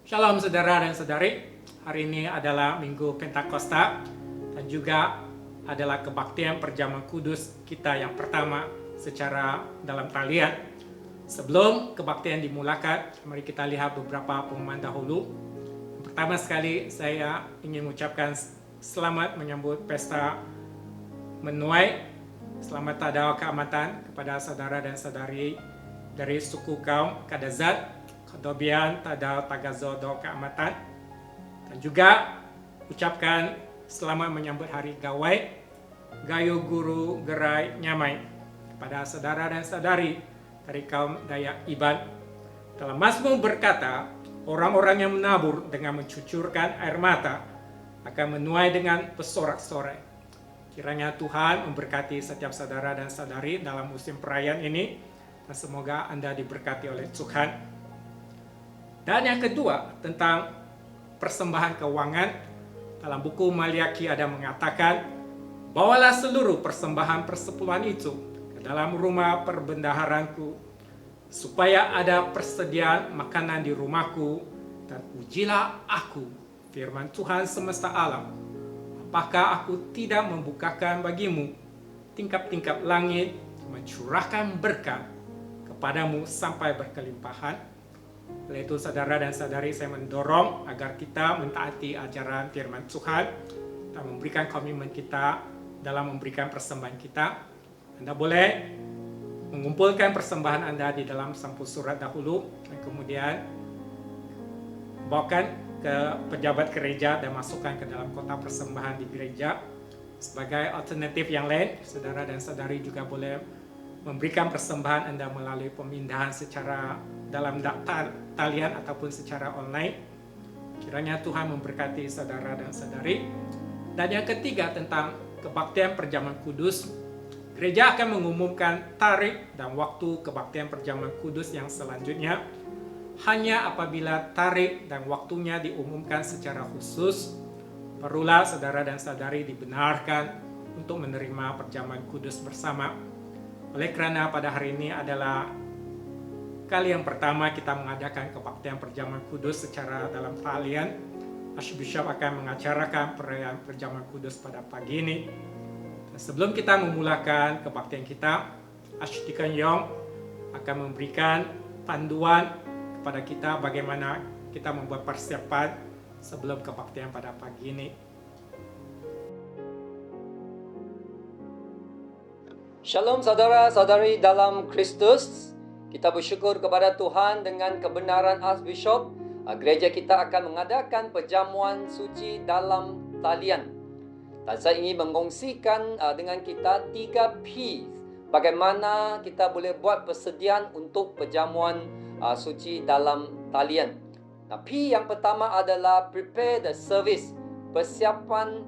Shalom saudara dan saudari, hari ini adalah Minggu Pentakosta dan juga adalah kebaktian perjamuan kudus kita yang pertama secara dalam talian. Sebelum kebaktian dimulakan, mari kita lihat beberapa pengumuman dahulu. Pertama sekali, saya ingin mengucapkan selamat menyambut pesta menuai. Selamat Tadau Keamatan kepada saudara dan saudari dari suku kaum Kadazat, Kodobian, Tadau, Tagazo, Do Keamatan. Dan juga ucapkan selamat menyambut hari Gawai, Gayo Guru Gerai Nyamai kepada saudara dan saudari dari kaum Dayak Iban. Dalam Mazmur berkata, orang-orang yang menabur dengan mencucurkan air mata akan menuai dengan bersorak-sorai. Kiranya Tuhan memberkati setiap saudara dan saudari dalam musim perayaan ini, dan semoga Anda diberkati oleh Tuhan. Dan yang kedua, tentang persembahan keuangan. Dalam buku Maliaki ada mengatakan, bawalah seluruh persembahan persepuluhan itu ke dalam rumah perbendaharanku, supaya ada persediaan makanan di rumahku, dan ujilah aku, firman Tuhan semesta alam, apakah aku tidak membukakan bagimu tingkap-tingkap langit, mencurahkan berkat kepadamu sampai berkelimpahan. Oleh itu saudara dan saudari, saya mendorong agar kita mentaati ajaran firman Tuhan dan memberikan komitmen kita dalam memberikan persembahan kita. Anda boleh mengumpulkan persembahan Anda di dalam sampul surat dahulu, dan kemudian bawakan ke pejabat gereja dan masukkan ke dalam kotak persembahan di gereja. Sebagai alternatif yang lain, saudara dan saudari juga boleh memberikan persembahan Anda melalui pemindahan secara dalam talian ataupun secara online. Kiranya Tuhan memberkati saudara dan saudari. Dan yang ketiga, tentang kebaktian perjamuan kudus. Gereja akan mengumumkan tarikh dan waktu kebaktian perjamuan kudus yang selanjutnya. Hanya apabila tarikh dan waktunya diumumkan secara khusus, perlulah saudara dan saudari dibenarkan untuk menerima perjamuan kudus bersama. Oleh kerana pada hari ini adalah kali yang pertama kita mengadakan kebaktian perjamuan kudus secara dalam talian, Archbishop akan mengacarakan perayaan perjamuan kudus pada pagi ini. Dan sebelum kita memulakan kebaktian kita, Archdeacon Yong akan memberikan panduan kepada kita bagaimana kita membuat persiapan sebelum kebaktian pada pagi ini. Shalom saudara-saudari dalam Kristus. Kita bersyukur kepada Tuhan dengan kebenaran Archbishop. Gereja kita akan mengadakan perjamuan suci dalam talian. Dan saya ingin mengkongsikan dengan kita 3 P. Bagaimana kita boleh buat persediaan untuk perjamuan suci dalam talian. P yang pertama adalah prepare the service. Persiapan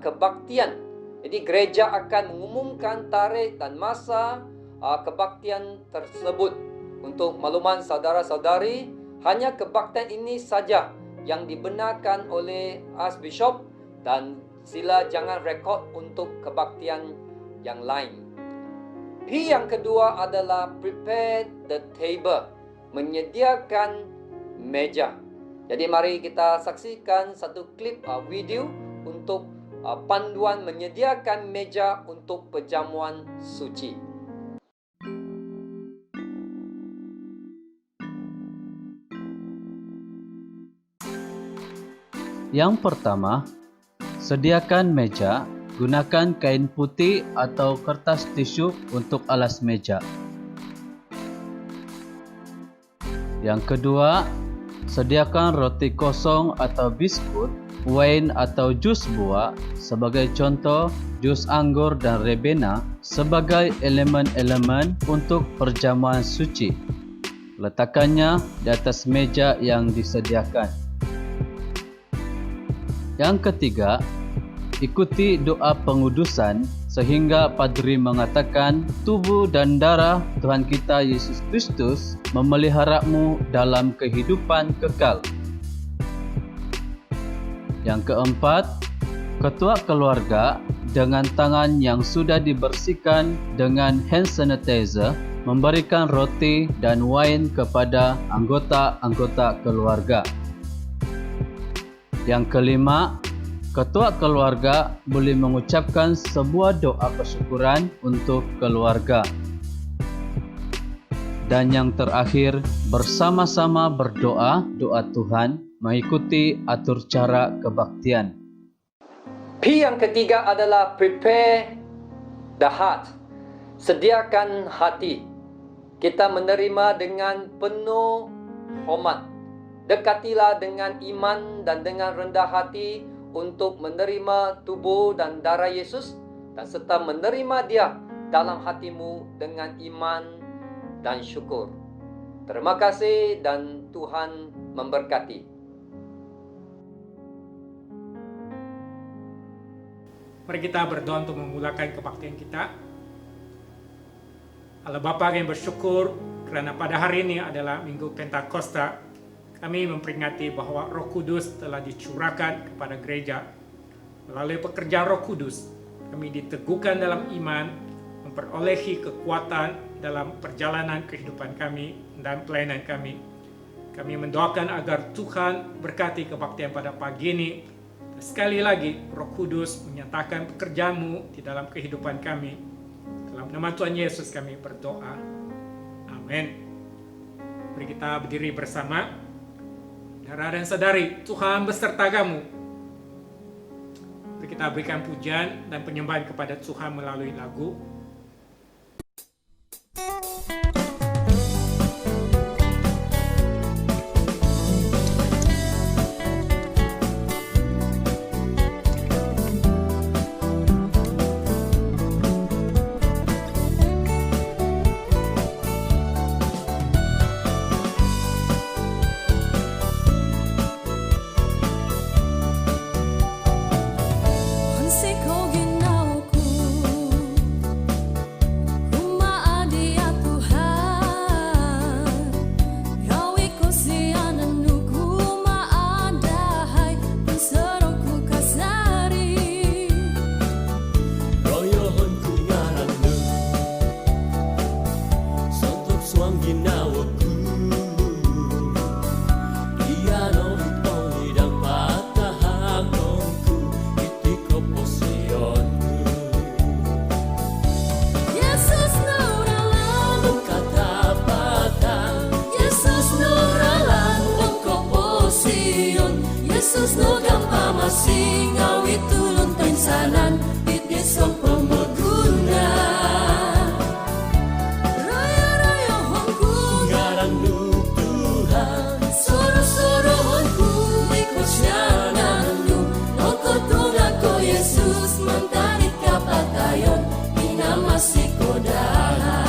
kebaktian. Jadi gereja akan mengumumkan tarikh dan masa kebaktian tersebut. Untuk makluman saudara-saudari, hanya kebaktian ini saja yang dibenarkan oleh Archbishop, dan sila jangan rekod untuk kebaktian yang lain. P yang kedua adalah prepare the table, menyediakan meja. Jadi mari kita saksikan satu klip video untuk panduan menyediakan meja untuk perjamuan suci. Yang pertama, sediakan meja, gunakan kain putih atau kertas tisu untuk alas meja. Yang kedua, sediakan roti kosong atau biskut, wain atau jus buah, sebagai contoh jus anggur dan rebena, sebagai elemen-elemen untuk perjamuan suci. Letakkannya di atas meja yang disediakan. Yang ketiga, ikuti doa pengudusan sehingga padri mengatakan tubuh dan darah Tuhan kita Yesus Kristus memeliharamu dalam kehidupan kekal. Yang keempat, ketua keluarga dengan tangan yang sudah dibersihkan dengan hand sanitizer memberikan roti dan wain kepada anggota-anggota keluarga. Yang kelima, ketua keluarga boleh mengucapkan sebuah doa kesyukuran untuk keluarga. Dan yang terakhir, bersama-sama berdoa, doa Tuhan, mengikuti atur cara kebaktian. P yang ketiga adalah prepare the heart. Sediakan hati. Kita menerima dengan penuh hormat. Dekatilah dengan iman dan dengan rendah hati untuk menerima tubuh dan darah Yesus dan serta menerima Dia dalam hatimu dengan iman dan syukur. Terima kasih dan Tuhan memberkati. Mari kita berdoa untuk memulakan kebaktian kita. Allah Bapa yang bersyukur karena pada hari ini adalah Minggu Pentakosta. Kami memperingati bahwa Roh Kudus telah dicurahkan kepada gereja. Melalui pekerjaan Roh Kudus, kami diteguhkan dalam iman, memperolehi kekuatan dalam perjalanan kehidupan kami dan pelayanan kami. Kami mendoakan agar Tuhan berkati kebaktian pada pagi ini. Sekali lagi, Roh Kudus menyatakan pekerjaan-Mu di dalam kehidupan kami. Dalam nama Tuhan Yesus kami berdoa. Amin. Mari kita berdiri bersama. Saudara dan saudari, Tuhan beserta kamu. Mari kita berikan pujian dan penyembahan kepada Tuhan melalui lagu. Yesus no gampa masih ngawi tulun pensanan iti som pemeguna raya-raya hongku ngarang nu Tuhan soro-soro hongku ikut syanan nu noko tunako Yesus mentarik kapatayon ina masih kodahan.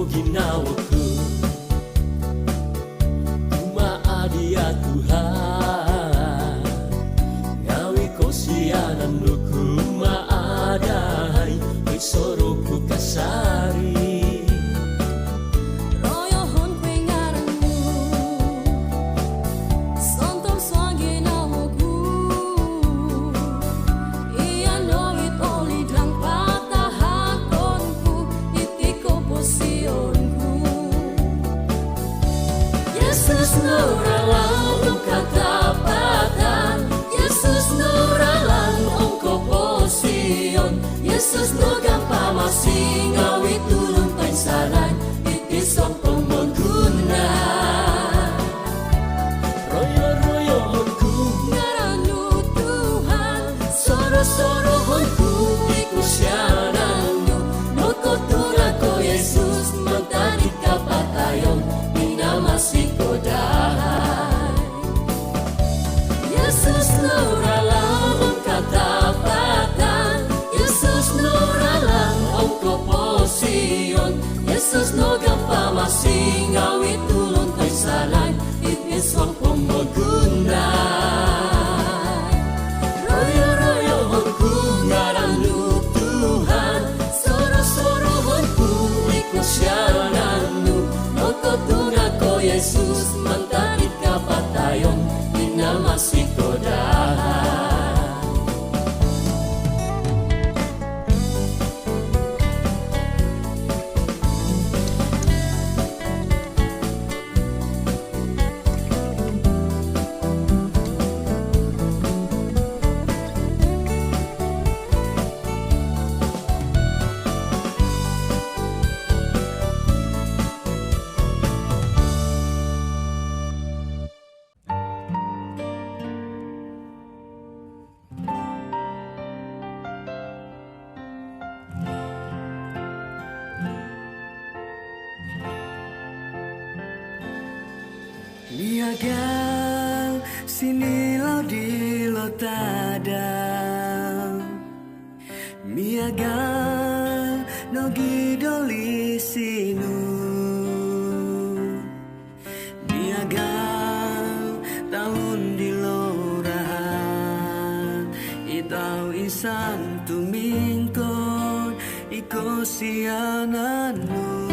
Ginawaku kumaha Dia Tuhan ngawi ko sianan nu kumaadahay may soro ku kasari royohon kwe ngaranmu sontong soang ginawaku iya noit oli dlang patahakonku iti ko posio Yesus nuralan katapatan Yesus nuralan ongko posion Yesus no gampa masih ngawi tulun pensalan iti som pemeguna royo-royo honku ngaranu Tuhan soro-soro honku ikusyananyo noko turako Yesus mentari kapatayon masih kodahan Yesus nuralan katapatan Yesus nuralan ongko posion Yesus no gampa masih ngawi tulun pensalan iti som pemeguna royo-royo honku ngaranu Tuhan soro-soro honku ikusyananu noko tunako Yesus masitodahan. Niaga sinilau di lotada, miaga nogi doli sinu, miaga tahun di lorahan, itau insan tumingkon iko siananu.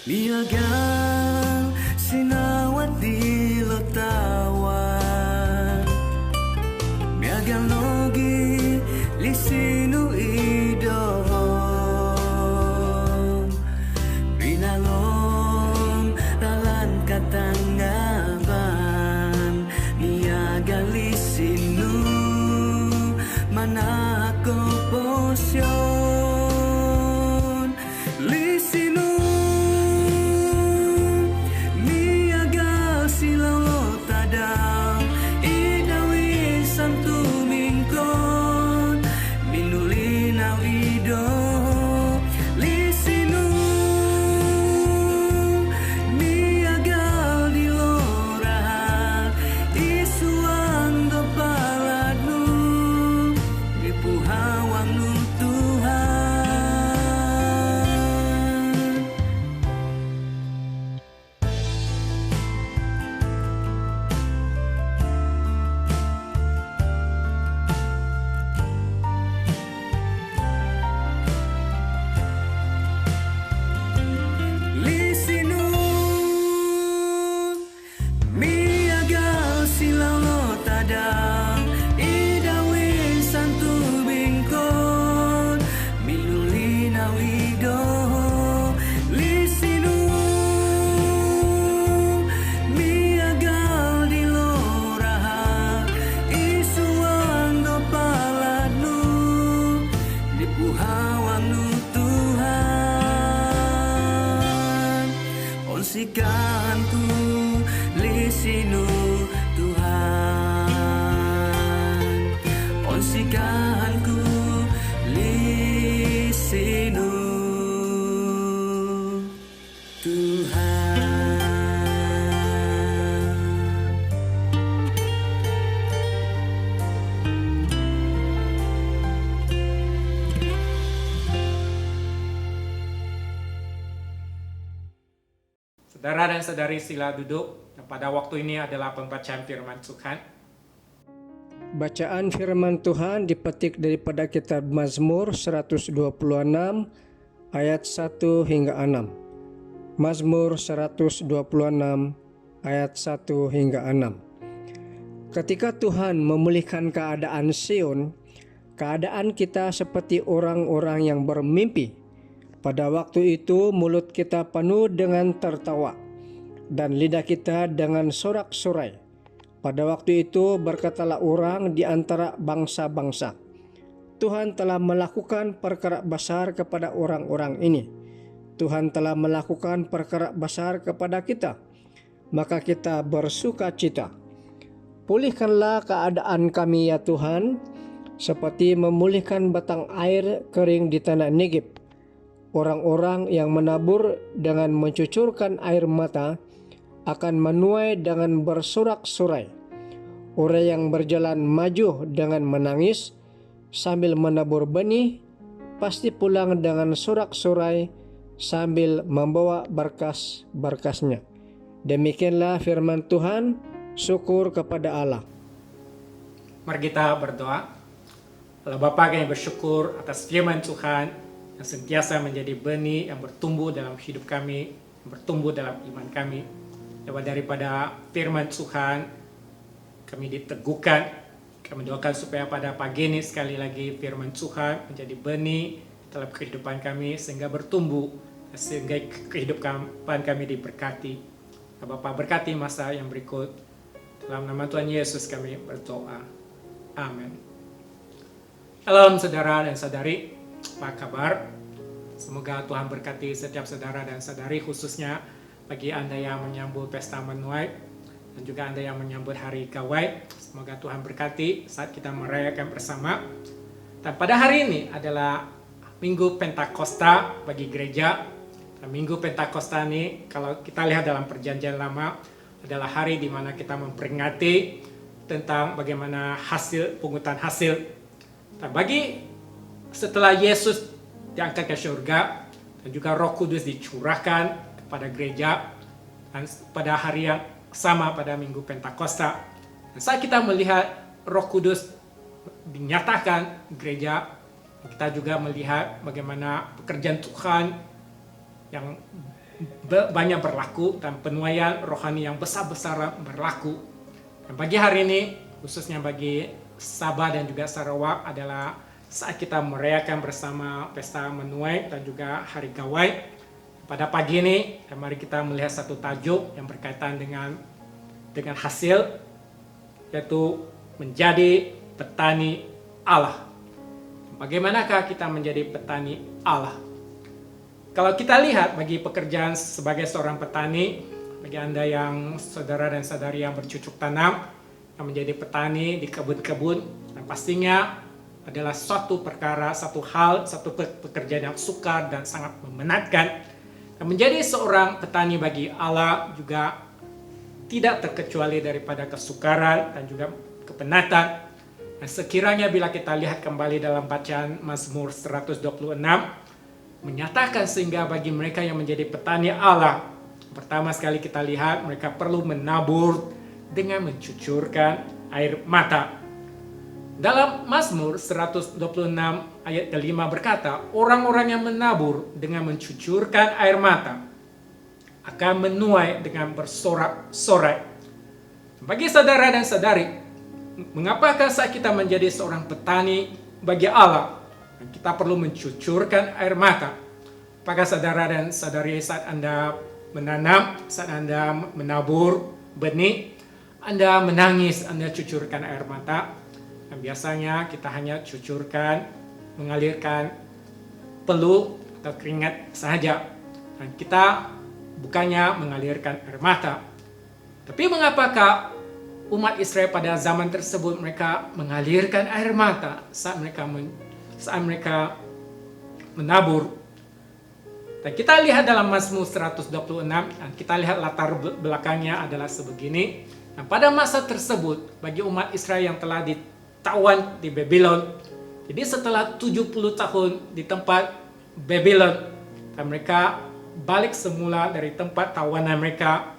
Miagal sinawat di lotawan, miagal nogi lisinu idom, rinalong talan katanggaban, miagal lisinu manako posyon, lisinu Onsikanku lisinu Tuhan, onsikanku lisinu Tuhan. Saudara dan saudari sila duduk. Dan pada waktu ini adalah pembacaan firman Tuhan. Bacaan firman Tuhan dipetik daripada kitab Mazmur 126 ayat 1 hingga 6. Mazmur 126 ayat 1 hingga 6. Ketika Tuhan memulihkan keadaan Sion, keadaan kita seperti orang-orang yang bermimpi. Pada waktu itu mulut kita penuh dengan tertawa dan lidah kita dengan sorak-sorai. Pada waktu itu berkatalah orang di antara bangsa-bangsa, Tuhan telah melakukan perkara besar kepada orang-orang ini. Tuhan telah melakukan perkara besar kepada kita, maka kita bersuka cita. Pulihkanlah keadaan kami ya Tuhan, seperti memulihkan batang air kering di tanah Negeb. orang-orang yang menabur dengan mencucurkan air mata akan menuai dengan bersorak-sorai. Orang yang berjalan maju dengan menangis sambil menabur benih pasti pulang dengan sorak-sorai sambil membawa berkas-berkasnya. Demikianlah firman Tuhan. Syukur kepada Allah. Mari kita berdoa. Allah Bapa, kami bersyukur atas firman Tuhan yang sentiasa menjadi benih yang bertumbuh dalam hidup kami, yang bertumbuh dalam iman kami. Lewat daripada firman Tuhan, kami diteguhkan. Kami doakan supaya pada pagi ini sekali lagi firman Tuhan menjadi benih dalam kehidupan kami sehingga bertumbuh, sehingga kehidupan kami diberkati. Bapak berkati masa yang berikut. Dalam nama Tuhan Yesus kami berdoa. Amin. Shalom saudara dan saudari, apa kabar? Semoga Tuhan berkati setiap saudara dan saudari, khususnya bagi Anda yang menyambut pesta menuai dan juga Anda yang menyambut hari Gawai. Semoga Tuhan berkati saat kita merayakan bersama. Dan pada hari ini adalah Minggu Pentakosta bagi gereja. Dan Minggu Pentakosta ini kalau kita lihat dalam Perjanjian Lama adalah hari di mana kita memperingati tentang bagaimana pungutan hasil. Dan bagi setelah Yesus diangkat ke surga dan juga Roh Kudus dicurahkan kepada gereja dan pada hari yang sama pada Minggu Pentakosta. Dan saat kita melihat Roh Kudus dinyatakan gereja, kita juga melihat bagaimana pekerjaan Tuhan yang banyak berlaku dan penuaian rohani yang besar-besaran berlaku. Dan bagi hari ini, khususnya bagi Sabah dan juga Sarawak adalah saat kita merayakan bersama pesta menuai dan juga hari Gawai. Pada pagi ini, mari kita melihat satu tajuk yang berkaitan dengan hasil, yaitu menjadi petani Allah. Bagaimanakah kita menjadi petani Allah? Kalau kita lihat bagi pekerjaan sebagai seorang petani, bagi Anda yang saudara dan saudari yang bercocok tanam, yang menjadi petani di kebun-kebun, dan pastinya adalah suatu perkara, satu pekerjaan yang sukar dan sangat memenatkan. Dan menjadi seorang petani bagi Allah juga tidak terkecuali daripada kesukaran dan juga kepenatan. Dan sekiranya bila kita lihat kembali dalam bacaan Mazmur 126, menyatakan sehingga bagi mereka yang menjadi petani Allah, pertama sekali kita lihat mereka perlu menabur dengan mencucurkan air mata. Dalam Mazmur 126 ayat ke-5 berkata, orang-orang yang menabur dengan mencucurkan air mata akan menuai dengan bersorak-sorai. Bagi saudara dan saudari, mengapakah saat kita menjadi seorang petani bagi Allah, kita perlu mencucurkan air mata? Apakah saudara dan saudari saat Anda menanam, saat Anda menabur benih, Anda menangis, Anda cucurkan air mata? Dan biasanya kita hanya cucurkan, mengalirkan peluh atau keringat saja. Dan kita bukannya mengalirkan air mata. Tapi mengapakah umat Israel pada zaman tersebut mereka mengalirkan air mata saat mereka menabur? Dan kita lihat dalam Mazmur 126, dan kita lihat latar belakangnya adalah sebegini. Dan pada masa tersebut, bagi umat Israel yang telah ditawan di Babylon, jadi setelah 70 tahun di tempat Babylon, dan mereka balik semula dari tempat tawanan mereka.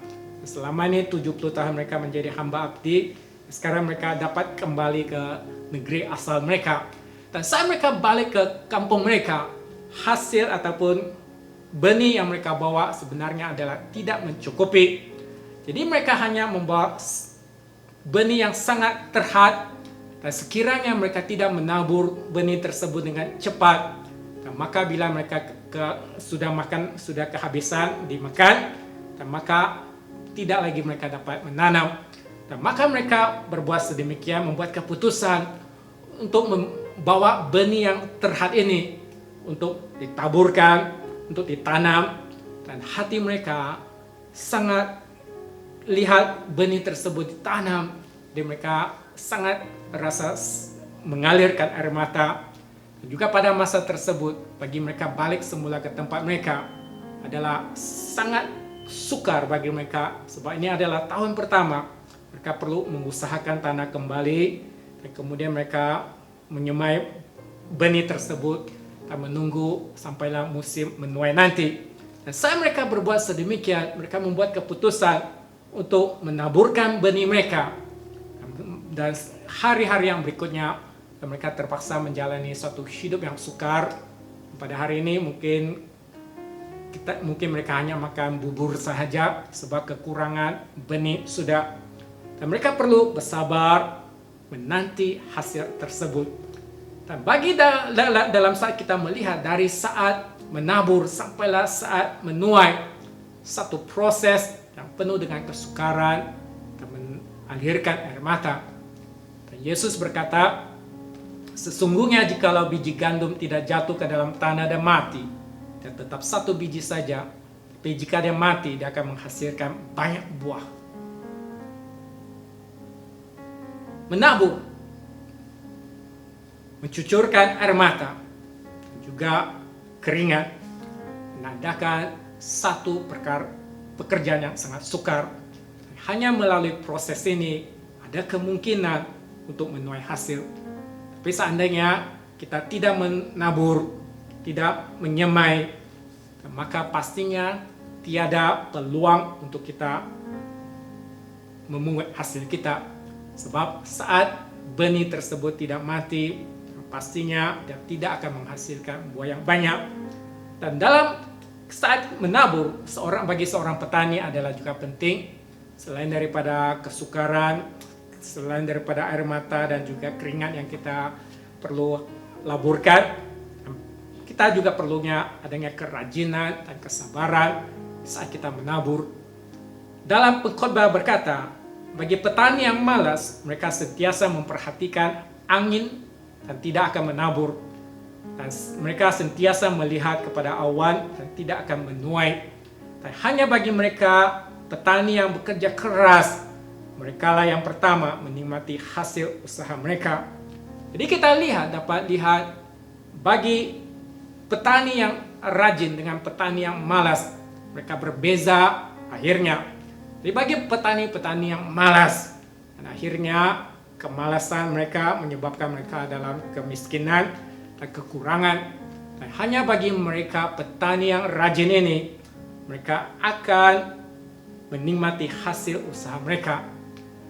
Selama ini 70 tahun mereka menjadi hamba abdi. Sekarang mereka dapat kembali ke negeri asal mereka. Dan saat mereka balik ke kampung mereka, hasil ataupun benih yang mereka bawa sebenarnya adalah tidak mencukupi. Jadi mereka hanya membawa benih yang sangat terhad. Dan sekiranya mereka tidak menabur benih tersebut dengan cepat, dan maka bila mereka sudah kehabisan dimakan, dan maka tidak lagi mereka dapat menanam. Dan maka mereka berbuat sedemikian, membuat keputusan untuk membawa benih yang terhad ini untuk ditaburkan, untuk ditanam. Dan hati mereka sangat lihat benih tersebut ditanam, dan mereka sangat rasa mengalirkan air mata. Dan juga pada masa tersebut, bagi mereka balik semula ke tempat mereka adalah sangat sukar bagi mereka, sebab ini adalah tahun pertama. Mereka perlu mengusahakan tanah kembali, dan kemudian mereka menyemai benih tersebut dan menunggu sampailah musim menuai nanti. Dan saat mereka berbuat sedemikian, mereka membuat keputusan untuk menaburkan benih mereka. Dan hari-hari yang berikutnya, mereka terpaksa menjalani suatu hidup yang sukar. Pada hari ini mungkin mereka hanya makan bubur sahaja sebab kekurangan benih sudah. Dan mereka perlu bersabar menanti hasil tersebut. Dan bagi dalam saat kita melihat dari saat menabur sampailah saat menuai, satu proses yang penuh dengan kesukaran dan mengalirkan air mata. Dan Yesus berkata, sesungguhnya jikalau biji gandum tidak jatuh ke dalam tanah dan mati, dan tetap satu biji saja, tapi jika dia mati, dia akan menghasilkan banyak buah. Menabur, mencucurkan air mata, juga keringat, menandakan satu pekerjaan yang sangat sukar. Hanya melalui proses ini ada kemungkinan untuk menuai hasil. Tapi seandainya kita tidak menabur, tidak menyemai, maka pastinya tiada peluang untuk kita memungut hasil kita. Sebab saat benih tersebut tidak mati, pastinya dia tidak akan menghasilkan buah yang banyak. Dan dalam saat menabur, bagi seorang petani adalah juga penting, selain daripada kesukaran, selain daripada air mata dan juga keringat yang kita perlu laburkan, kita juga perlunya adanya kerajinan dan kesabaran saat kita menabur. Dalam pengkhotbah berkata, bagi petani yang malas, mereka sentiasa memperhatikan angin dan tidak akan menabur. Dan mereka sentiasa melihat kepada awan dan tidak akan menuai. Dan hanya bagi mereka, petani yang bekerja keras, merekalah yang pertama menikmati hasil usaha mereka. Jadi kita dapat lihat bagi petani yang rajin dengan petani yang malas, mereka berbeza akhirnya. Jadi bagi petani-petani yang malas, dan akhirnya kemalasan mereka menyebabkan mereka dalam kemiskinan dan kekurangan. Dan hanya bagi mereka petani yang rajin ini, mereka akan menikmati hasil usaha mereka.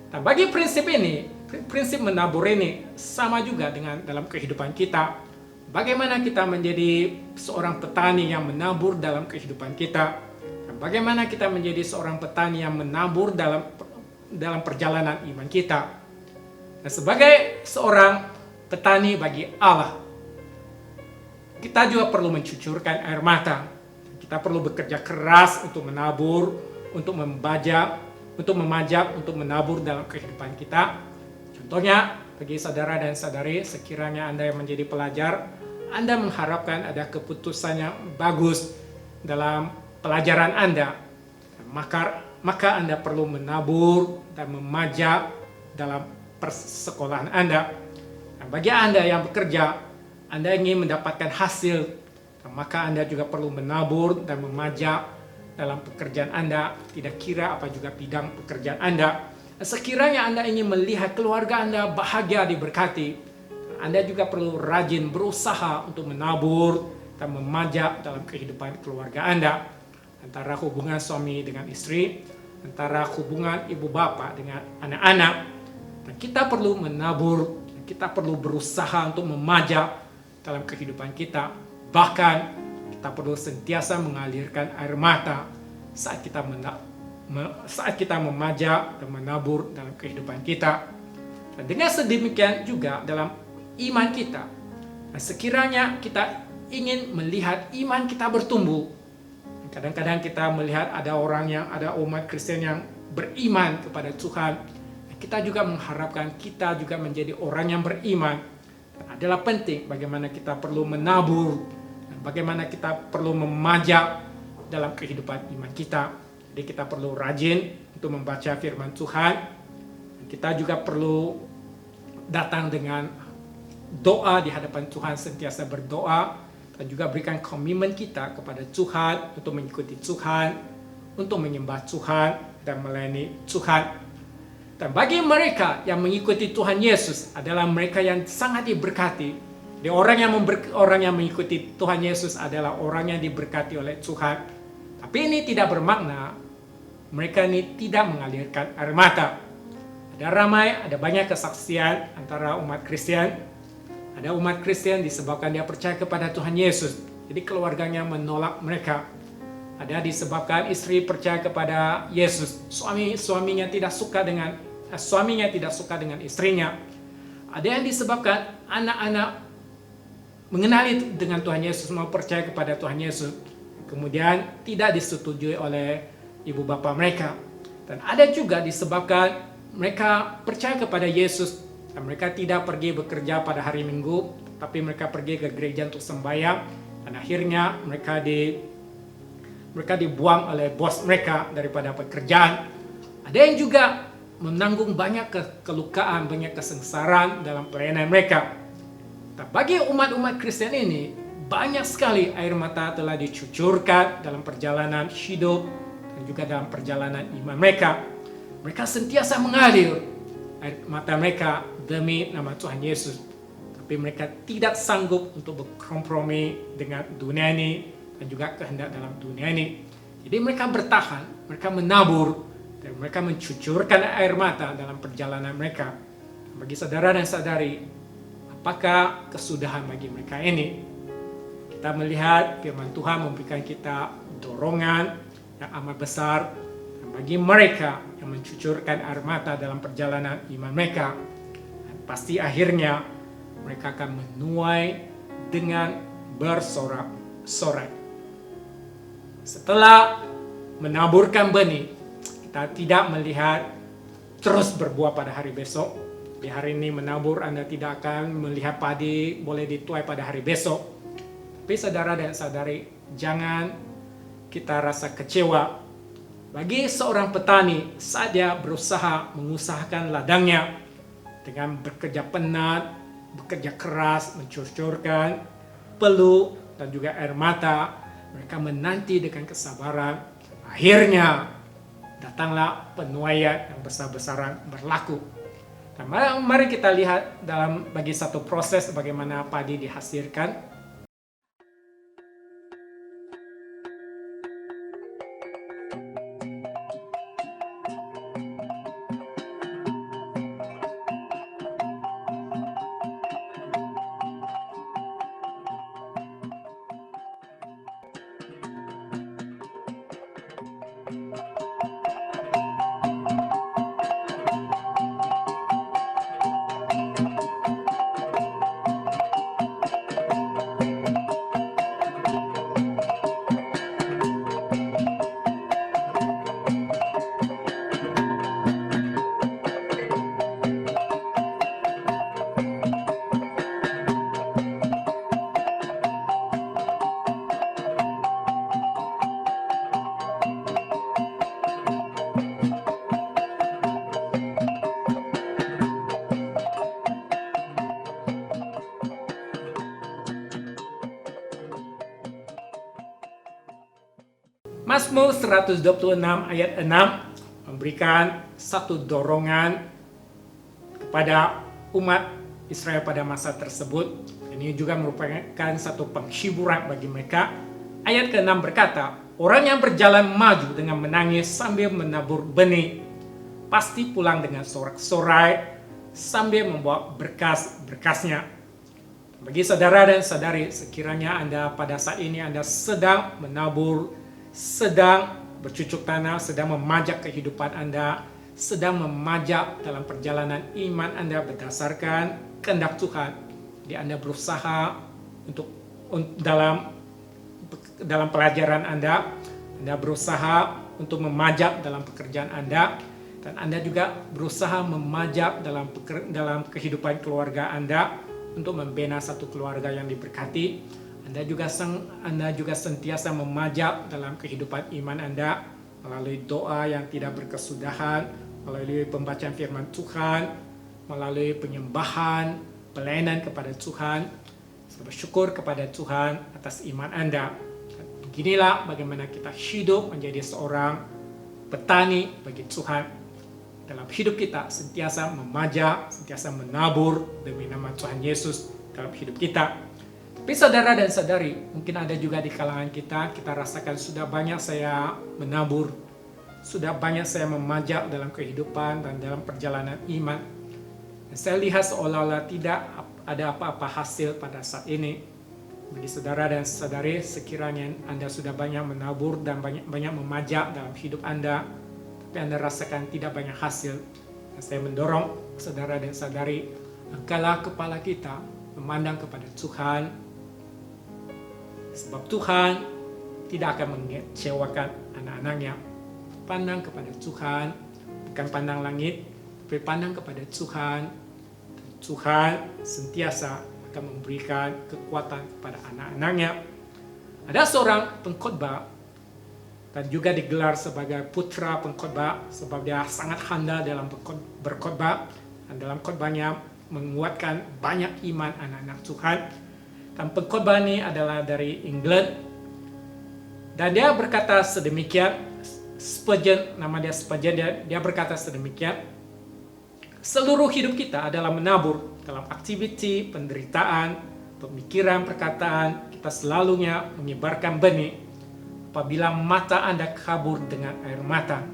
Dan bagi prinsip ini, prinsip menabur ini sama juga dengan dalam kehidupan kita. Bagaimana kita menjadi seorang petani yang menabur dalam kehidupan kita? Dan bagaimana kita menjadi seorang petani yang menabur dalam perjalanan iman kita? Dan sebagai seorang petani bagi Allah, kita juga perlu mencucurkan air mata. Kita perlu bekerja keras untuk menabur, untuk memajak, untuk menabur dalam kehidupan kita. Contohnya, bagi saudara dan saudari, sekiranya Anda yang menjadi pelajar, Anda mengharapkan ada keputusan yang bagus dalam pelajaran Anda, maka Anda perlu menabur dan memajak dalam persekolahan Anda. Dan bagi Anda yang bekerja, Anda ingin mendapatkan hasil, maka Anda juga perlu menabur dan memajak dalam pekerjaan Anda, tidak kira apa juga bidang pekerjaan Anda. Sekiranya Anda ingin melihat keluarga Anda bahagia diberkati, Anda juga perlu rajin berusaha untuk menabur dan memajak dalam kehidupan keluarga Anda. Antara hubungan suami dengan istri, antara hubungan ibu bapak dengan anak-anak. Dan kita perlu menabur, kita perlu berusaha untuk memajak dalam kehidupan kita. Bahkan kita perlu sentiasa mengalirkan air mata saat kita memajak dan menabur dalam kehidupan kita. Dan dengan sedemikian juga dalam iman kita. Dan sekiranya kita ingin melihat iman kita bertumbuh. Kadang-kadang kita melihat ada umat Kristen yang beriman kepada Tuhan. Kita juga mengharapkan kita juga menjadi orang yang beriman. Dan adalah penting bagaimana kita perlu menabur, dan bagaimana kita perlu memajak dalam kehidupan iman kita. Jadi kita perlu rajin untuk membaca firman Tuhan. Kita juga perlu datang dengan doa di hadapan Tuhan, sentiasa berdoa, dan juga berikan komitmen kita kepada Tuhan untuk mengikuti Tuhan, untuk menyembah Tuhan dan melayani Tuhan. Dan bagi mereka yang mengikuti Tuhan Yesus adalah mereka yang sangat diberkati. Di orang yang mengikuti Tuhan Yesus adalah orang yang diberkati oleh Tuhan. Tapi ini tidak bermakna mereka ini tidak mengalirkan air mata. Ada banyak kesaksian antara umat Kristen. Ada umat Kristen disebabkan dia percaya kepada Tuhan Yesus, jadi keluarganya menolak mereka. Ada disebabkan istri percaya kepada Yesus, suaminya tidak suka dengan istrinya. Ada yang disebabkan anak-anak mengenali dengan Tuhan Yesus, mau percaya kepada Tuhan Yesus, kemudian tidak disetujui oleh ibu bapa mereka. Dan ada juga disebabkan mereka percaya kepada Yesus dan mereka tidak pergi bekerja pada hari Minggu, tapi mereka pergi ke gereja untuk sembahyang, dan akhirnya mereka dibuang oleh bos mereka daripada pekerjaan. Ada yang juga menanggung banyak kelukaan, banyak kesengsaraan dalam pelayanan mereka. Nah, bagi umat-umat Kristen ini, banyak sekali air mata telah dicucurkan dalam perjalanan hidup dan juga dalam perjalanan iman mereka. Mereka sentiasa mengalir air mata mereka demi nama Tuhan Yesus. Tapi mereka tidak sanggup untuk berkompromi dengan dunia ini dan juga kehendak dalam dunia ini. Jadi mereka bertahan, mereka menabur, dan mereka mencucurkan air mata dalam perjalanan mereka. Bagi saudara dan saudari, apakah kesudahan bagi mereka ini? Kita melihat firman Tuhan memberikan kita dorongan yang amat besar. Dan bagi mereka yang mencucurkan air mata dalam perjalanan iman mereka, pasti akhirnya mereka akan menuai dengan bersorak-sorai. Setelah menaburkan benih, kita tidak melihat terus berbuah pada hari besok. Di hari ini menabur, Anda tidak akan melihat padi boleh dituai pada hari besok. Tapi saudara dan saudari, jangan kita rasa kecewa. Bagi seorang petani, saat dia berusaha mengusahakan ladangnya dengan bekerja penat, bekerja keras, mencucurkan peluh dan juga air mata, mereka menanti dengan kesabaran. Akhirnya datanglah penuaian yang besar-besaran berlaku. Dan mari kita lihat bagi satu proses bagaimana padi dihasilkan. Mazmur 126 ayat 6 memberikan satu dorongan kepada umat Israel pada masa tersebut. Ini juga merupakan satu penghiburan bagi mereka. Ayat ke-6 berkata, orang yang berjalan maju dengan menangis sambil menabur benih, pasti pulang dengan sorak-sorai sambil membawa berkas-berkasnya. Bagi saudara dan saudari, sekiranya Anda pada saat ini Anda sedang menabur, sedang bercucuk tanah, sedang memajak kehidupan Anda, sedang memajak dalam perjalanan iman Anda berdasarkan kehendak Tuhan. Jadi Anda berusaha untuk dalam pelajaran Anda berusaha untuk memajak dalam pekerjaan Anda, dan Anda juga berusaha memajak dalam kehidupan keluarga Anda untuk membina satu keluarga yang diberkati. Anda juga sentiasa memajak dalam kehidupan iman Anda melalui doa yang tidak berkesudahan, melalui pembacaan firman Tuhan, melalui penyembahan, pelayanan kepada Tuhan, saya bersyukur kepada Tuhan atas iman Anda. Beginilah bagaimana kita hidup menjadi seorang petani bagi Tuhan. Dalam hidup kita sentiasa memajak, sentiasa menabur demi nama Tuhan Yesus dalam hidup kita. Tapi saudara dan saudari, mungkin ada juga di kalangan kita rasakan sudah banyak saya menabur, sudah banyak saya memajak dalam kehidupan dan dalam perjalanan iman. Dan saya lihat seolah-olah tidak ada apa-apa hasil pada saat ini. Bagi saudara dan saudari, sekiranya Anda sudah banyak menabur dan banyak memajak dalam hidup Anda, tapi Anda rasakan tidak banyak hasil, dan saya mendorong saudara dan saudari, angkatlah kepala kita, memandang kepada Tuhan, sebab Tuhan tidak akan mengecewakan anak-anaknya. Pandang kepada Tuhan, bukan pandang langit, tapi pandang kepada Tuhan. Tuhan sentiasa akan memberikan kekuatan kepada anak-anaknya. Ada seorang pengkhotbah dan juga digelar sebagai putra pengkhotbah sebab dia sangat handal dalam berkhotbah, dan dalam khotbahnya menguatkan banyak iman anak-anak Tuhan. Dan pengkhotbah ini adalah dari England, dan dia berkata sedemikian. Spurgeon, nama dia Spurgeon, dia berkata sedemikian: seluruh hidup kita adalah menabur dalam aktiviti, penderitaan, pemikiran, perkataan. Kita selalunya menyebarkan benih. Apabila mata Anda kabur dengan air mata,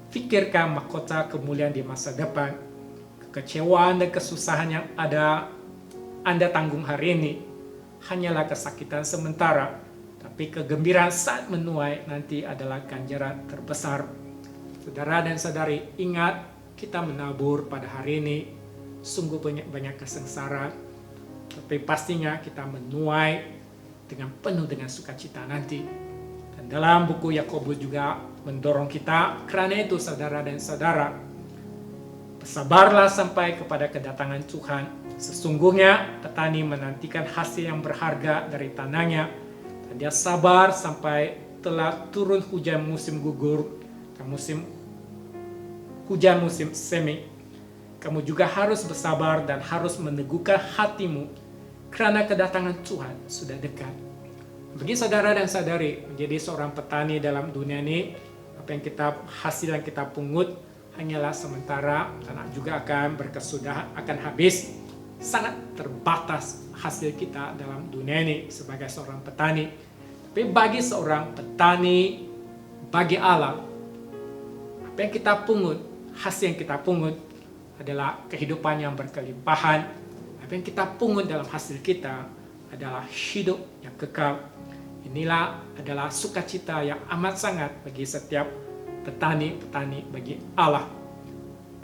fikirkan mahkota kemuliaan di masa depan. Kekecewaan dan kesusahan yang ada Anda tanggung hari ini hanyalah kesakitan sementara, tapi kegembiraan saat menuai nanti adalah ganjaran terbesar. Saudara dan saudari, ingat, kita menabur pada hari ini sungguh banyak kesengsaraan, tapi pastinya kita menuai dengan penuh dengan sukacita nanti. Dan dalam buku Yakobus juga mendorong kita, karena itu saudara dan saudara, bersabarlah sampai kepada kedatangan Tuhan. Sesungguhnya petani menantikan hasil yang berharga dari tanahnya, dan dia sabar sampai telah turun hujan musim gugur dan hujan musim semi. Kamu juga harus bersabar dan harus meneguhkan hatimu, karena kedatangan Tuhan sudah dekat. Bagi saudara dan saudari, menjadi seorang petani dalam dunia ini, hasil yang kita pungut hanyalah sementara dan juga akan berkesudahan, akan habis. Sangat terbatas hasil kita dalam dunia ini sebagai seorang petani. Tapi bagi seorang petani, bagi Allah, apa yang kita pungut, hasil yang kita pungut adalah kehidupan yang berkelimpahan. Apa yang kita pungut dalam hasil kita adalah hidup yang kekal. Inilah adalah sukacita yang amat sangat bagi setiap petani bagi Allah.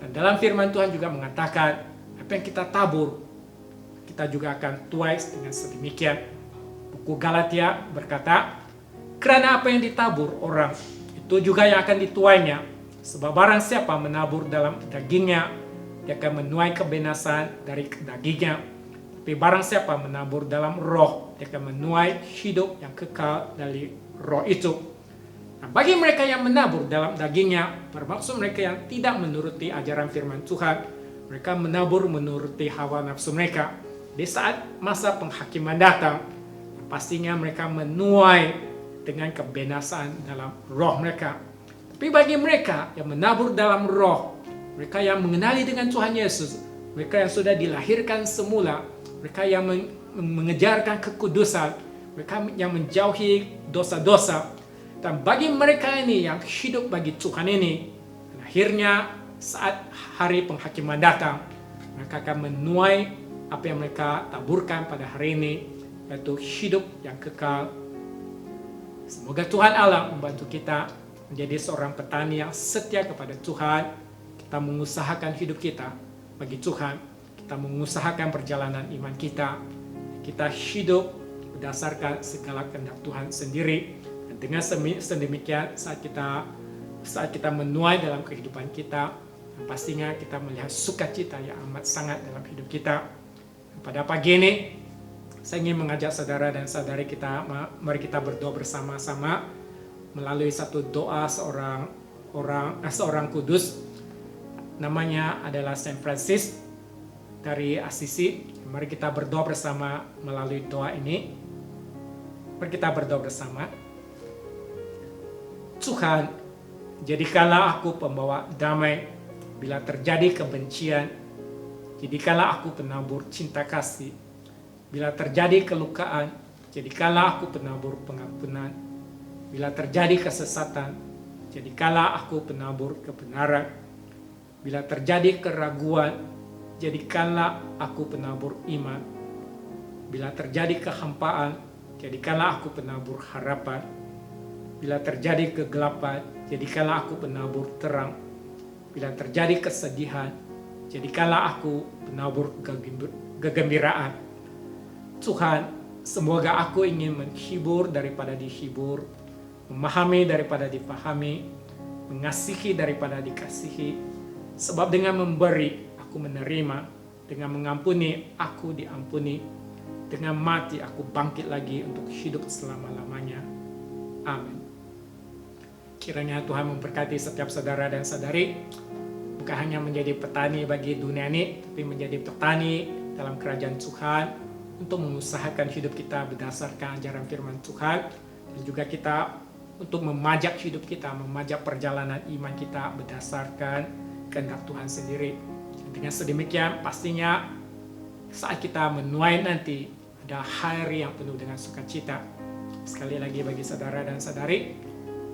Dan dalam firman Tuhan juga mengatakan, apa yang kita tabur, kita juga akan tuai dengan sedemikian. Buku Galatia berkata, karena apa yang ditabur orang, itu juga yang akan dituainya. Sebab barang siapa menabur dalam dagingnya, dia akan menuai kebinasan dari dagingnya. Tapi barang siapa menabur dalam roh, dia akan menuai hidup yang kekal dari roh itu. Nah, bagi mereka yang menabur dalam dagingnya, bermaksud mereka yang tidak menuruti ajaran firman Tuhan. Mereka menabur menuruti hawa nafsu mereka. Di saat masa penghakiman datang, pastinya mereka menuai dengan kebinasan dalam roh mereka. Tapi bagi mereka yang menabur dalam roh, mereka yang mengenali dengan Tuhan Yesus, mereka yang sudah dilahirkan semula, mereka yang mengejarkan kekudusan, mereka yang menjauhi dosa-dosa. Dan bagi mereka ini yang hidup bagi Tuhan ini, akhirnya saat hari penghakiman datang, mereka akan menuai apa yang mereka taburkan pada hari ini, yaitu hidup yang kekal. Semoga Tuhan Allah membantu kita menjadi seorang petani yang setia kepada Tuhan. Kita mengusahakan hidup kita bagi Tuhan. Kita mengusahakan perjalanan iman kita. Kita hidup berdasarkan segala kehendak Tuhan sendiri. Dan dengan sedemikian saat kita menuai dalam kehidupan kita, pastinya kita melihat sukacita yang amat sangat dalam hidup kita. Pada pagi ini, saya ingin mengajak saudara dan saudari kita, mari kita berdoa bersama-sama melalui satu doa seorang kudus. Namanya adalah Saint Francis. dari Asisi. Mari kita berdoa bersama melalui doa ini. Mari kita berdoa bersama. Tuhan, jadikanlah aku pembawa damai bila terjadi kebencian. Jadikanlah aku penabur cinta kasih. Bila terjadi kelukaan, jadikanlah aku penabur pengampunan. Bila terjadi kesesatan, jadikanlah aku penabur kebenaran. Bila terjadi keraguan, jadikanlah aku penabur iman. Bila terjadi kehampaan, jadikanlah aku penabur harapan. Bila terjadi kegelapan, jadikanlah aku penabur terang. Bila terjadi kesedihan, jadikanlah aku penabur kegembiraan. Tuhan, semoga aku ingin menghibur daripada dihibur, memahami daripada dipahami, mengasihi daripada dikasihi. Sebab dengan memberi, aku menerima. Dengan mengampuni, aku diampuni. Dengan mati, aku bangkit lagi untuk hidup selama-lamanya. Amin. Kiranya Tuhan memberkati setiap saudara dan saudari, bukan hanya menjadi petani bagi dunia ini, tapi menjadi petani dalam kerajaan Tuhan, untuk mengusahakan hidup kita berdasarkan ajaran firman Tuhan, dan juga kita untuk memajak hidup kita, memajak perjalanan iman kita berdasarkan kehendak Tuhan sendiri. Dengan sedemikian, pastinya saat kita menuai nanti, ada hari yang penuh dengan sukacita. Sekali lagi bagi saudara dan saudari,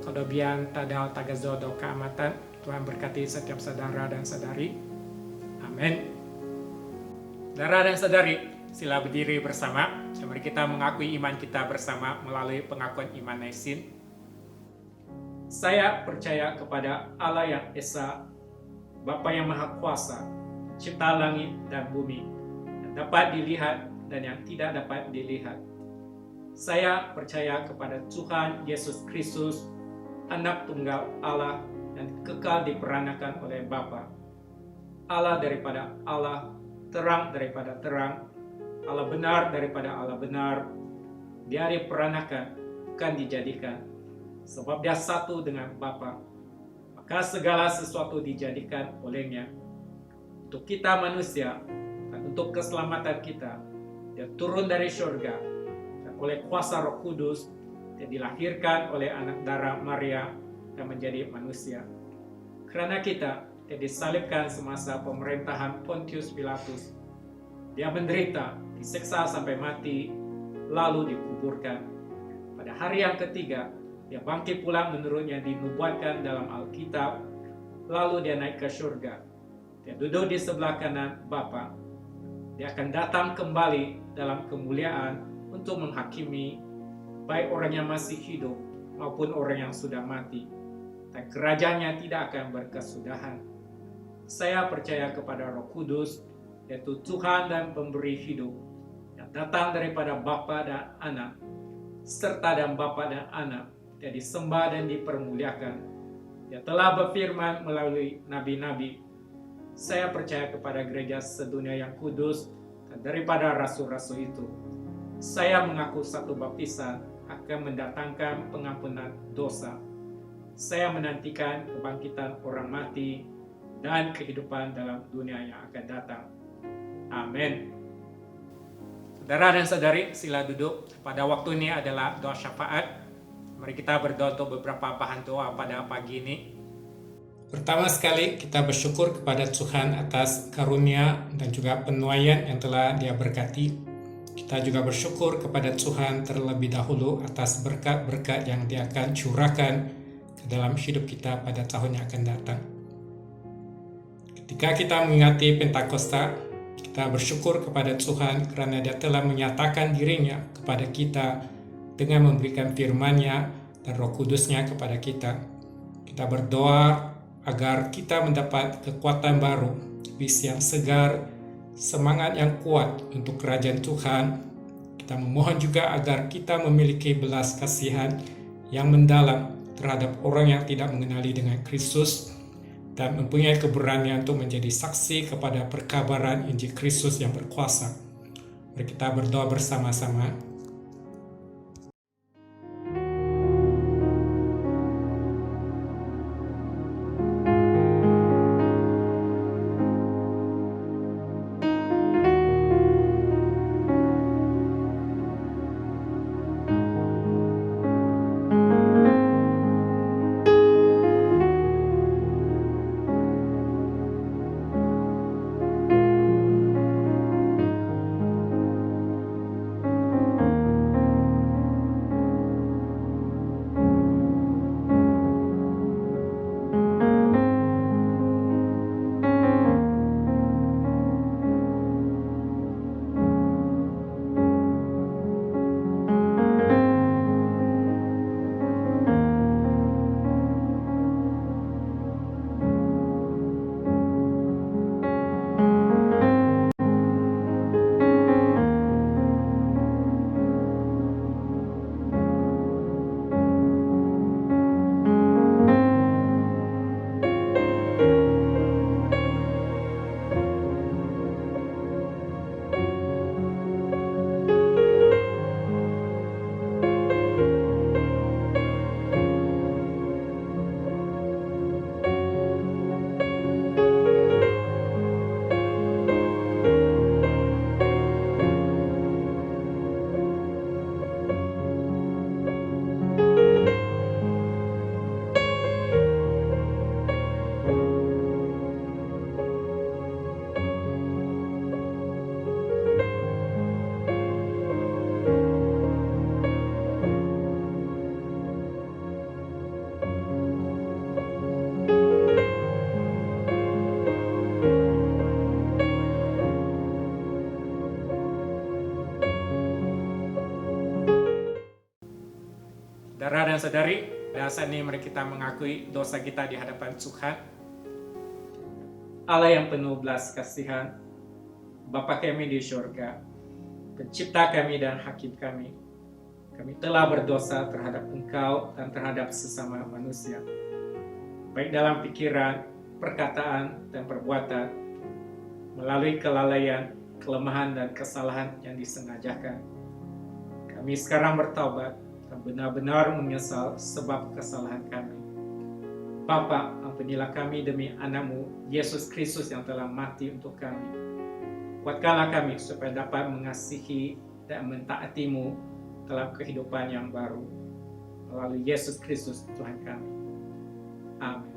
kodobian tadal tagazo do keamatan, Tuhan berkati setiap saudara dan saudari. Amin. Saudara dan saudari, sila berdiri bersama. Mari kita mengakui iman kita bersama melalui pengakuan iman Naisin. Saya percaya kepada Allah yang Esa, Bapa yang Maha Kuasa, Cipta langit dan bumi, yang dapat dilihat dan yang tidak dapat dilihat. Saya percaya kepada Tuhan Yesus Kristus, Anak Tunggal Allah, dan kekal diperanakan oleh Bapa. Allah daripada Allah, terang daripada terang, Allah benar daripada Allah benar. Dia diperanakan, bukan dijadikan. Sebab dia satu dengan Bapa. Maka segala sesuatu dijadikan olehnya. Untuk kita manusia, dan untuk keselamatan kita, dia turun dari surga, dan oleh kuasa Roh Kudus, dia dilahirkan oleh anak darah Maria, dan menjadi manusia. Karena kita, dia disalibkan semasa pemerintahan Pontius Pilatus. Dia menderita, disiksa sampai mati, lalu dikuburkan. Pada hari yang ketiga, dia bangkit pula menurut yang dinubuatkan dalam Alkitab, lalu dia naik ke surga. Dia duduk di sebelah kanan Bapa. Dia akan datang kembali dalam kemuliaan untuk menghakimi baik orang yang masih hidup maupun orang yang sudah mati. Dan kerajaannya tidak akan berkesudahan. Saya percaya kepada Roh Kudus, yaitu Tuhan dan pemberi hidup, yang datang daripada Bapa dan Anak, serta dan Bapa dan Anak. Dia disembah dan dipermuliakan. Dia telah berfirman melalui nabi-nabi. Saya percaya kepada gereja sedunia yang kudus, dan daripada rasul-rasul itu, saya mengaku satu baptisan akan mendatangkan pengampunan dosa. Saya menantikan kebangkitan orang mati dan kehidupan dalam dunia yang akan datang. Amin. Saudara dan saudari, sila duduk. Pada waktu ini adalah doa syafaat. Mari kita berdoa untuk beberapa bahan doa pada pagi ini. Pertama sekali, kita bersyukur kepada Tuhan atas karunia dan juga penuaian yang telah Dia berkati. Kita juga bersyukur kepada Tuhan terlebih dahulu atas berkat-berkat yang Dia akan curahkan ke dalam hidup kita pada tahun yang akan datang. Ketika kita mengingati Pentakosta, kita bersyukur kepada Tuhan kerana Dia telah menyatakan dirinya kepada kita dengan memberikan firman-Nya dan Roh Kudus-Nya kepada kita. Kita berdoa agar kita mendapat kekuatan baru, visi yang segar, semangat yang kuat untuk kerajaan Tuhan. Kita memohon juga agar kita memiliki belas kasihan yang mendalam terhadap orang yang tidak mengenali dengan Kristus, dan mempunyai keberanian untuk menjadi saksi kepada perkabaran Injil Kristus yang berkuasa. Mari kita berdoa bersama-sama. Saudara dan saudari, saat ini mari kita mengakui dosa kita di hadapan Tuhan. Allah yang penuh belas kasihan, Bapa kami di surga, Pencipta kami dan Hakim kami telah berdosa terhadap Engkau dan terhadap sesama manusia, baik dalam pikiran, perkataan, dan perbuatan, melalui kelalaian, kelemahan, dan kesalahan yang disengajakan. Kami sekarang bertaubat dan benar-benar menyesal sebab kesalahan kami. Bapa, ampunilah kami demi anak-Mu, Yesus Kristus yang telah mati untuk kami. Kuatkanlah kami supaya dapat mengasihi dan mentaati-Mu dalam kehidupan yang baru. Melalui Yesus Kristus Tuhan kami. Amin.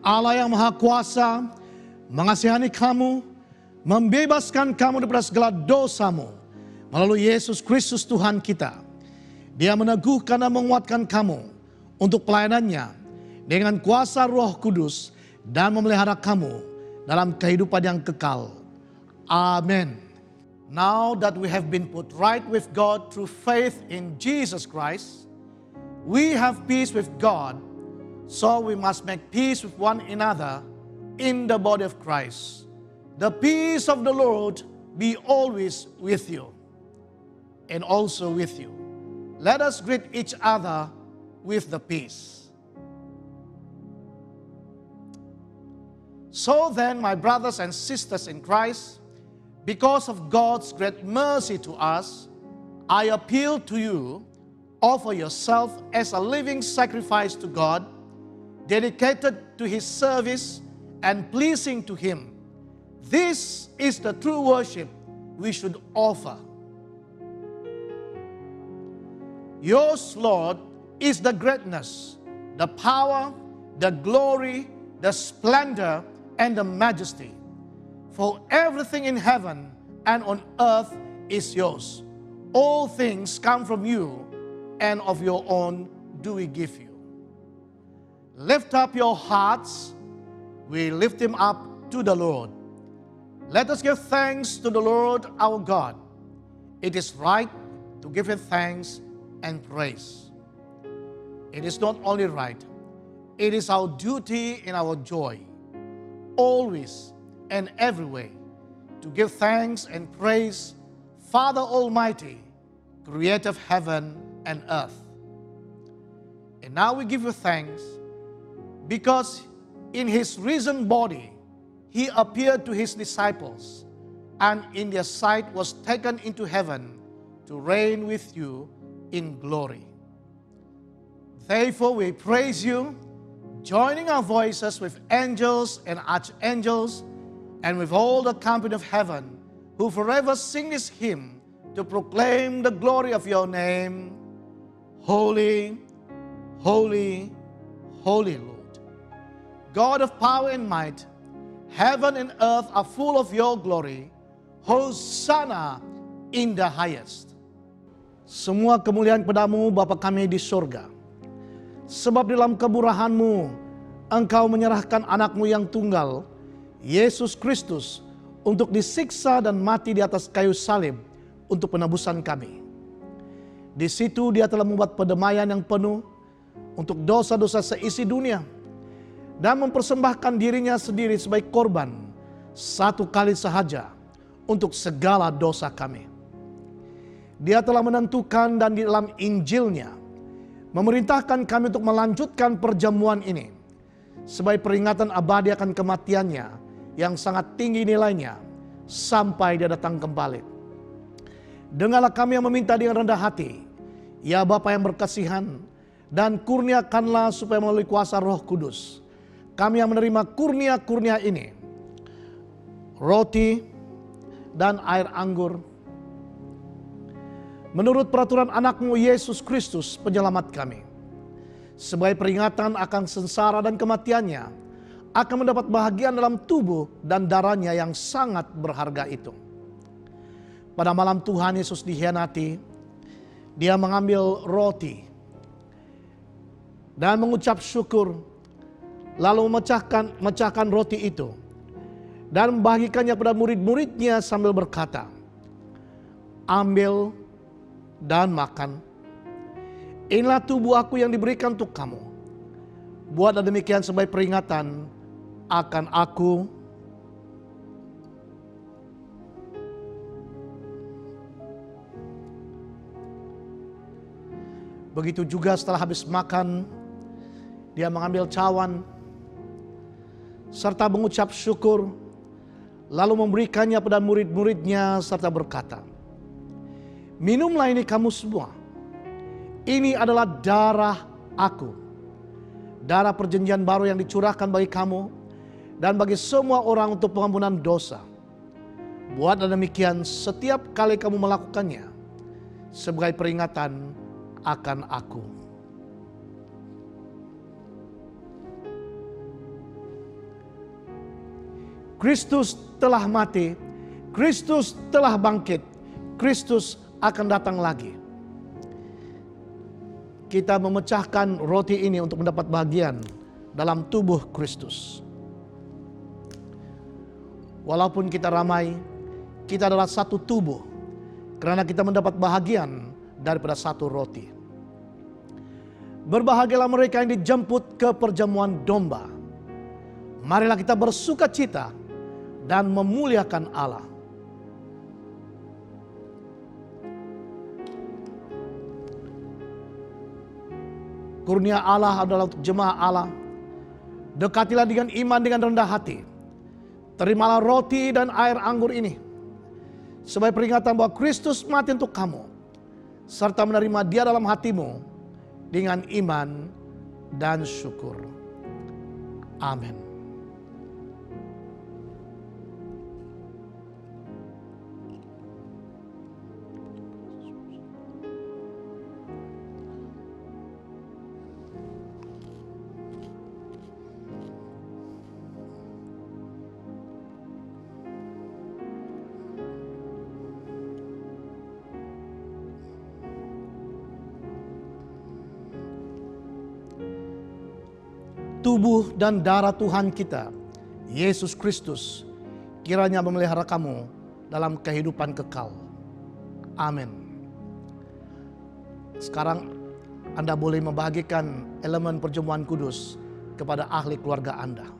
Allah yang Maha Kuasa mengasihani kamu, membebaskan kamu daripada segala dosamu melalui Yesus Kristus Tuhan kita. Dia meneguhkan dan menguatkan kamu untuk pelayanannya dengan kuasa Roh Kudus dan memelihara kamu dalam kehidupan yang kekal. Amin. Now that we have been put right with God through faith in Jesus Christ, we have peace with God, so we must make peace with one another in the body of Christ. The peace of the Lord be always with you and also with you. Let us greet each other with the peace. So then, my brothers and sisters in Christ, because of God's great mercy to us, I appeal to you, offer yourself as a living sacrifice to God, dedicated to His service and pleasing to Him. This is the true worship we should offer. Yours, Lord, is the greatness, the power, the glory, the splendor, and the majesty. For everything in heaven and on earth is yours. All things come from you, and of your own do we give you. Lift up your hearts. We lift them up to the Lord. Let us give thanks to the Lord our God. It is right to give Him thanks and praise. It is not only right, it is our duty and our joy, always and every way, to give thanks and praise Father Almighty, Creator of heaven and earth. And now we give you thanks because in His risen body He appeared to His disciples, and in their sight was taken into heaven to reign with you in glory. Therefore we praise you, joining our voices with angels and archangels and with all the company of heaven, who forever sing this hymn to proclaim the glory of your name. Holy, holy, holy Lord, God of power and might, heaven and earth are full of your glory. Hosanna in the highest. Semua kemuliaan padamu Bapa kami di surga. Sebab dalam kemurahan-Mu, Engkau menyerahkan anak-Mu yang tunggal, Yesus Kristus, untuk disiksa dan mati di atas kayu salib untuk penebusan kami. Di situ Dia telah membuat pendamaian yang penuh untuk dosa-dosa seisi dunia dan mempersembahkan dirinya sendiri sebagai korban satu kali sahaja untuk segala dosa kami. Dia telah menentukan dan di dalam Injil-Nya memerintahkan kami untuk melanjutkan perjamuan ini sebagai peringatan abadi akan kematiannya yang sangat tinggi nilainya sampai Dia datang kembali. Dengarlah kami yang meminta dengan rendah hati, ya Bapa yang berkasihan, dan kurniakanlah supaya melalui kuasa Roh Kudus kami yang menerima kurnia-kurnia ini, roti dan air anggur, menurut peraturan anak-Mu Yesus Kristus penyelamat kami, sebagai peringatan akan sengsara dan kematiannya, akan mendapat bahagian dalam tubuh dan darahnya yang sangat berharga itu. Pada malam Tuhan Yesus dikhianati, Dia mengambil roti dan mengucap syukur, lalu memecahkan roti itu dan membagikannya kepada murid-muridnya sambil berkata, "Ambil dan makan. Inilah tubuh aku yang diberikan untuk kamu. Buatlah demikian sebagai peringatan akan aku. Begitu juga setelah habis makan, dia mengambil cawan serta mengucap syukur, lalu memberikannya pada murid-muridnya serta berkata, minumlah ini kamu semua. Ini adalah darah aku, darah perjanjian baru yang dicurahkan bagi kamu dan bagi semua orang untuk pengampunan dosa. Buatlah demikian setiap kali kamu melakukannya sebagai peringatan akan aku. Kristus telah mati, Kristus telah bangkit, Kristus akan datang lagi. Kita memecahkan roti ini untuk mendapat bagian dalam tubuh Kristus. Walaupun kita ramai, kita adalah satu tubuh karena kita mendapat bahagian daripada satu roti. Berbahagialah mereka yang dijemput ke perjamuan domba. Marilah kita bersuka cita dan memuliakan Allah. Kurnia Allah adalah untuk jemaah Allah. Dekatilah dengan iman dengan rendah hati. Terimalah roti dan air anggur ini sebagai peringatan bahwa Kristus mati untuk kamu, serta menerima Dia dalam hatimu dengan iman dan syukur. Amin. Tubuh dan darah Tuhan kita, Yesus Kristus, kiranya memelihara kamu dalam kehidupan kekal. Amin. Sekarang Anda boleh membagikan elemen perjamuan kudus kepada ahli keluarga Anda.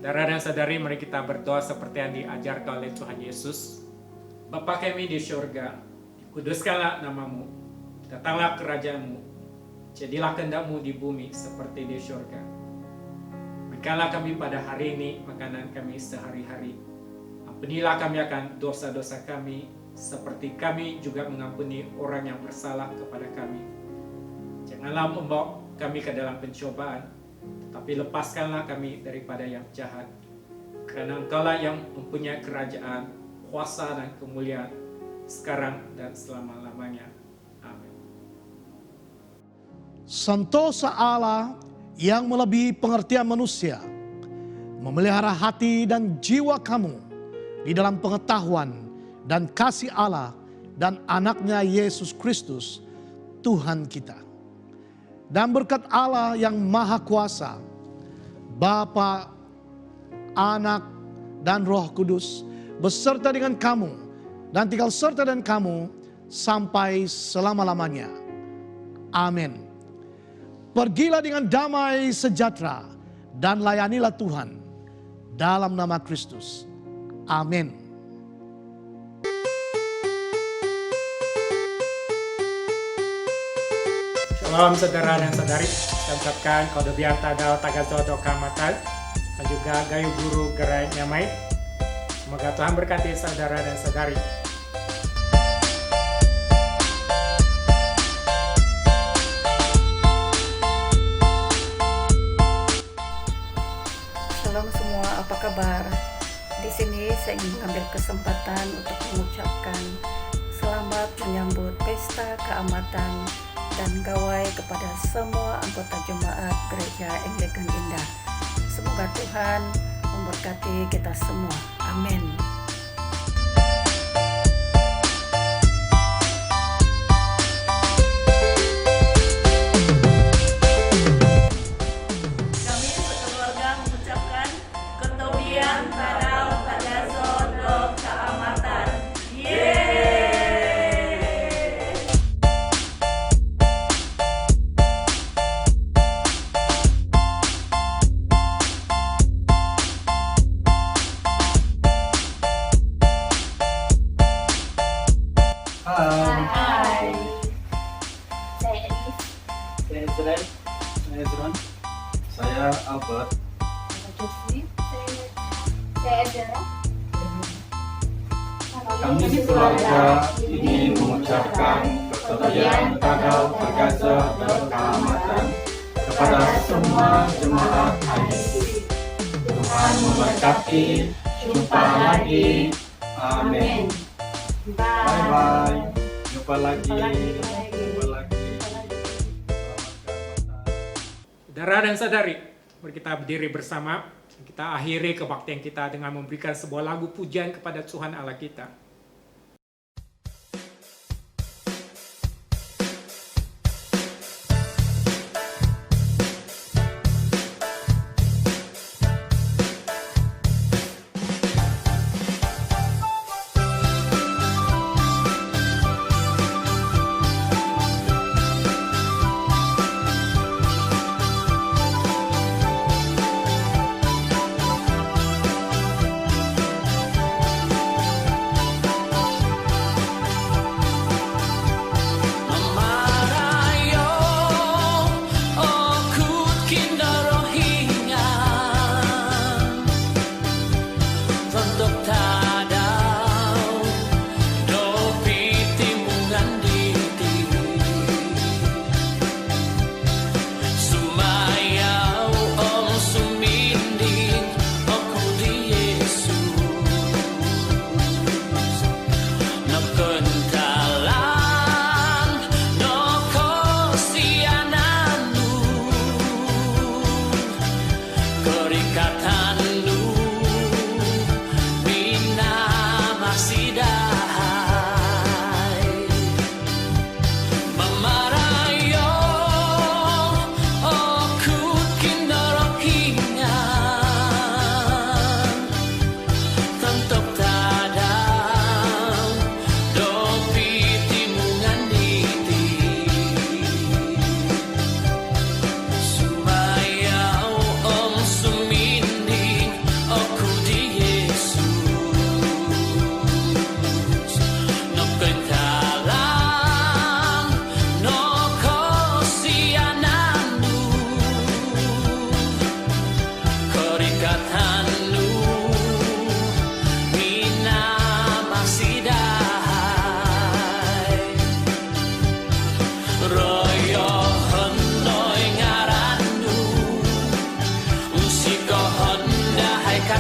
Saudara dan saudari, mari kita berdoa seperti yang diajarkan oleh Tuhan Yesus. Bapa kami di surga, dikuduskanlah namamu, datanglah kerajaanmu, jadilah kehendak-mu di bumi seperti di surga. Berikanlah kami pada hari ini makanan kami sehari-hari. Ampunilah kami akan dosa-dosa kami, seperti kami juga mengampuni orang yang bersalah kepada kami. Janganlah membawa kami ke dalam pencobaan, tetapi lepaskanlah kami daripada yang jahat. Karena Engkaulah yang mempunyai kerajaan, kuasa dan kemuliaan sekarang dan selama-lamanya. Amin. Sentosa Allah yang melebihi pengertian manusia, memelihara hati dan jiwa kamu di dalam pengetahuan dan kasih Allah dan anaknya Yesus Kristus, Tuhan kita. Dan berkat Allah yang Maha Kuasa, Bapa, Anak, dan Roh Kudus, beserta dengan kamu, dan tinggal serta dengan kamu, sampai selama-lamanya. Amin. Pergilah dengan damai sejahtera, dan layanilah Tuhan, dalam nama Kristus. Amin. Shalom saudara dan saudari, saya ucapkan kode biang tadau tagazodo kamatan dan juga gayu guru gerai nyamai. Semoga Tuhan berkati saudara dan saudari. Shalom semua, apa kabar? Di sini saya ingin mengambil kesempatan untuk mengucapkan selamat menyambut pesta keamatan dan gawai kepada semua anggota jemaat Gereja Anglikan Indah. Semoga Tuhan memberkati kita semua. Amin. Kami sekeluarga mengucapkan Ketobian Tadau Tagazodo Keamatan. Yeay! Hai. Saya Elis. Saya Israel. Saya Ezron. Saya Albert. Saya Edera. Kami sekeluarga ingin mengucapkan Ketobian Tadau Tagazodo Keamatan kepada semua jemaat ICC. Tuhan memberkati. Jumpa lagi. Amin. Bye bye. Jumpa lagi. Jumpa lagi. Saudara dan saudari, mari kita berdiri bersama. Kita akhiri kebaktian kita dengan memberikan sebuah lagu pujian kepada Tuhan Allah kita.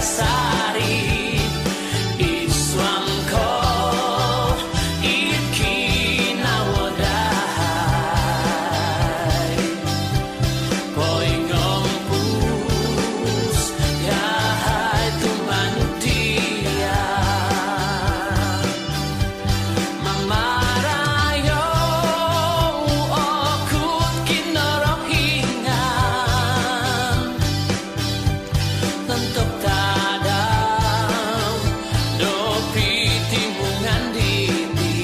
kasari Iswam ko ikina wadai Poingong pus yahai tumantia Mamarayo okut kinorok hingan Tentok tadam dopi timungan diti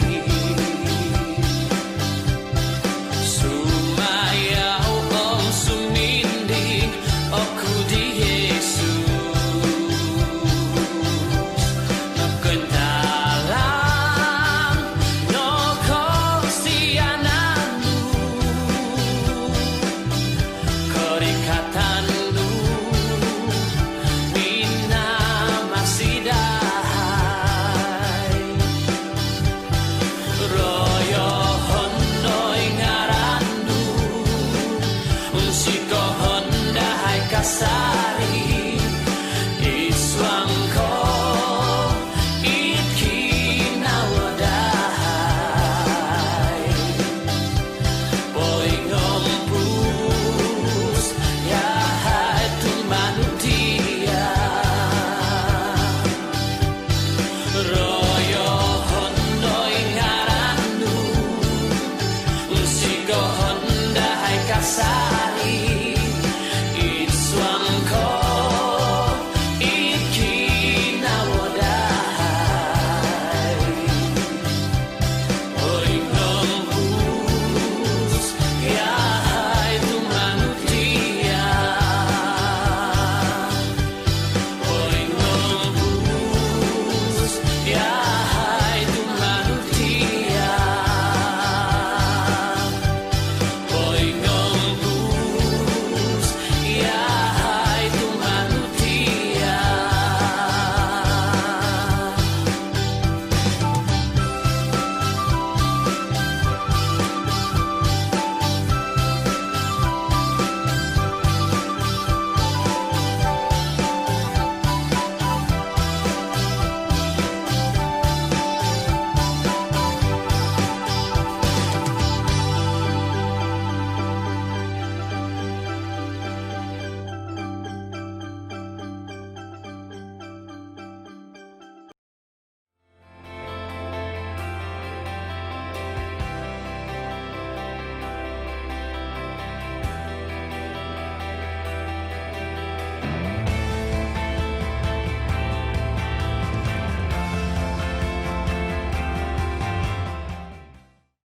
Sumayau om suminding oku di Yesus Nakentalang no kosiananmu Korikatanmu Mina masih dahai Royo hondoi ngarandu Unsiko hondahai kasari